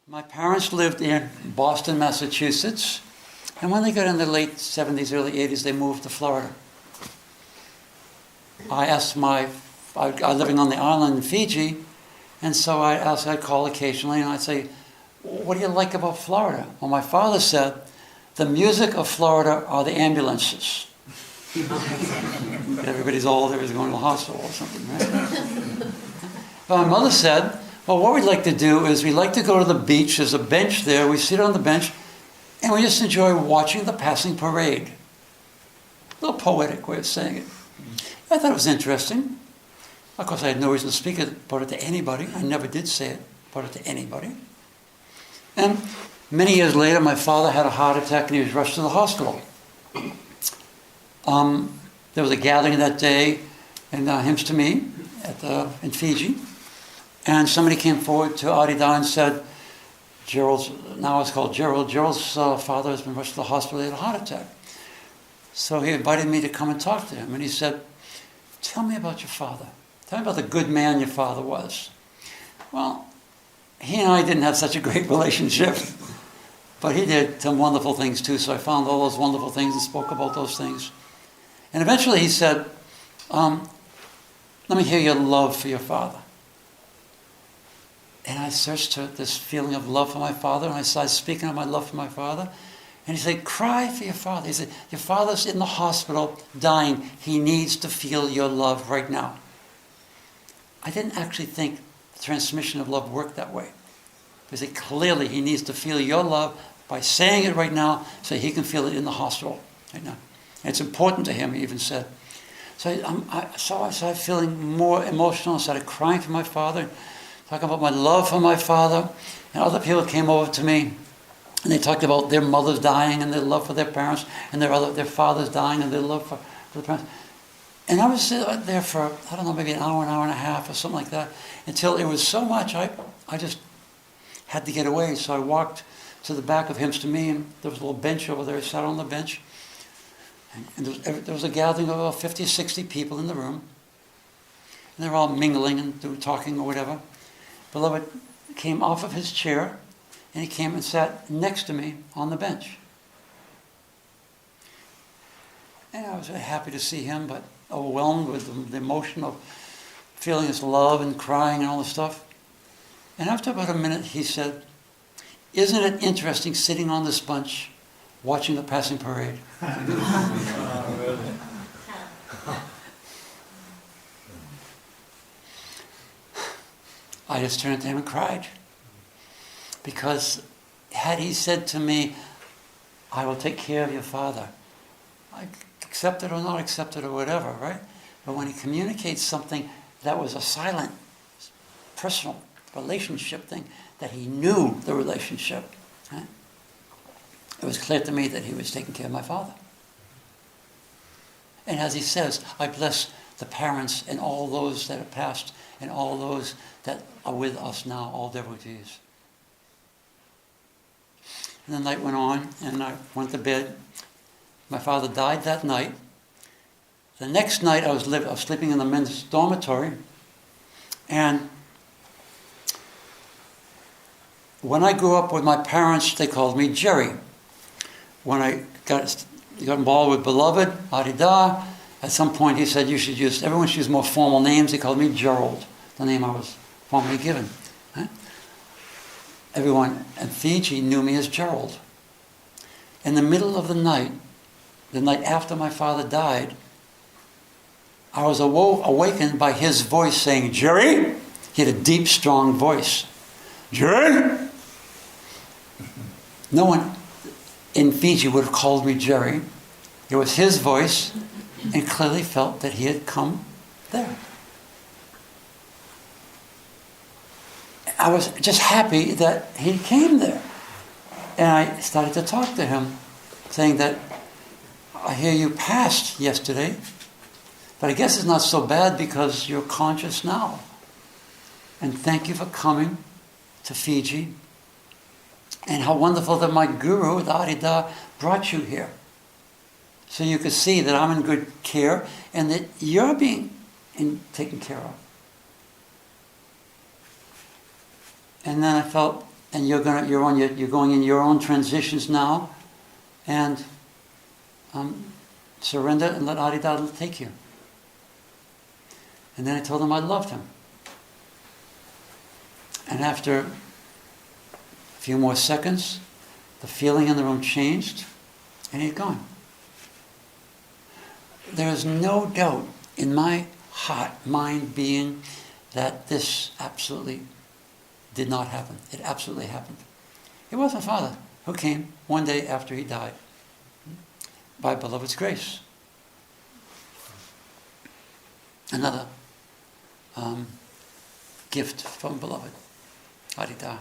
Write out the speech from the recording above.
My parents lived in Boston, Massachusetts, and when they got in the late 70s, early 80s, they moved to Florida. I asked I was living on the island in Fiji, and so I'd call occasionally, and I'd say, what do you like about Florida? Well, my father said, the music of Florida are the ambulances. Everybody's old, everybody's going to the hospital or something, right? But my mother said, well, what we'd like to do is we'd like to go to the beach. There's a bench there. We sit on the bench, and we just enjoy watching the passing parade. A little poetic way of saying it. I thought it was interesting. Of course, I had no reason to speak about it to anybody. I never did say it about it to anybody. And many years later, my father had a heart attack, and he was rushed to the hospital. There was a gathering that day in Himstami in Fiji. And somebody came forward to Adida and said, now it's called Gerald's father has been rushed to the hospital, he had a heart attack. So he invited me to come and talk to him. And he said, tell me about your father. Tell me about the good man your father was. Well, he and I didn't have such a great relationship. But he did some wonderful things too. So I found all those wonderful things and spoke about those things. And eventually he said, let me hear your love for your father. And I searched for this feeling of love for my father, and I started speaking of my love for my father. And he said, cry for your father. He said, your father's in the hospital dying. He needs to feel your love right now. I didn't actually think the transmission of love worked that way. He said, clearly he needs to feel your love by saying it right now so he can feel it in the hospital right now. And it's important to him, he even said. So I started feeling more emotional. I started crying for my father, talking about my love for my father. And other people came over to me, and they talked about their mothers dying and their love for their parents, and their fathers dying and their love for the parents. And I was there for, I don't know, maybe an hour and a half or something like that, until it was so much, I just had to get away. So I walked to the back of Himstami, and there was a little bench over there. I sat on the bench. And there was a gathering of about 50, 60 people in the room. And they were all mingling and talking or whatever. Beloved came off of his chair, and he came and sat next to me on the bench. And I was very happy to see him, but overwhelmed with the emotion of feeling his love and crying and all this stuff. And after about a minute, he said, isn't it interesting sitting on this bench watching the passing parade? I just turned to him and cried. Because had he said to me, I will take care of your father, I accept it or not accept it or whatever, right? But when he communicates something that was a silent, personal relationship thing, that he knew the relationship, right? It was clear to me that he was taking care of my father. And as he says, I bless the parents and all those that have passed and all those that are with us now, all devotees. And the night went on, and I went to bed. My father died that night. The next night, I was sleeping in the men's dormitory, and when I grew up with my parents, they called me Jerry. When I got involved with Beloved, Adida, at some point he said everyone should use more formal names. He called me Gerald, the name I was formally given. Right? Everyone in Fiji knew me as Gerald. In the middle of the night after my father died, I was awakened by his voice saying, Jerry? He had a deep, strong voice. Jerry? No one in Fiji would have called me Jerry. It was his voice, and clearly felt that he had come there. I was just happy that he came there. And I started to talk to him, saying that, I hear you passed yesterday, but I guess it's not so bad because you're conscious now. And thank you for coming to Fiji. And how wonderful that my guru, the Adida, brought you here. So you could see that I'm in good care and that you're being taken care of. And then I felt and you're going in your own transitions now, and surrender and let Adidada take you. And then I told him I loved him. And after a few more seconds, the feeling in the room changed, and he'd gone. There is no doubt in my heart, mind, being, that this absolutely did not happen. It absolutely happened. It was my father who came one day after he died, by beloved's grace. Another gift from beloved, Adidada.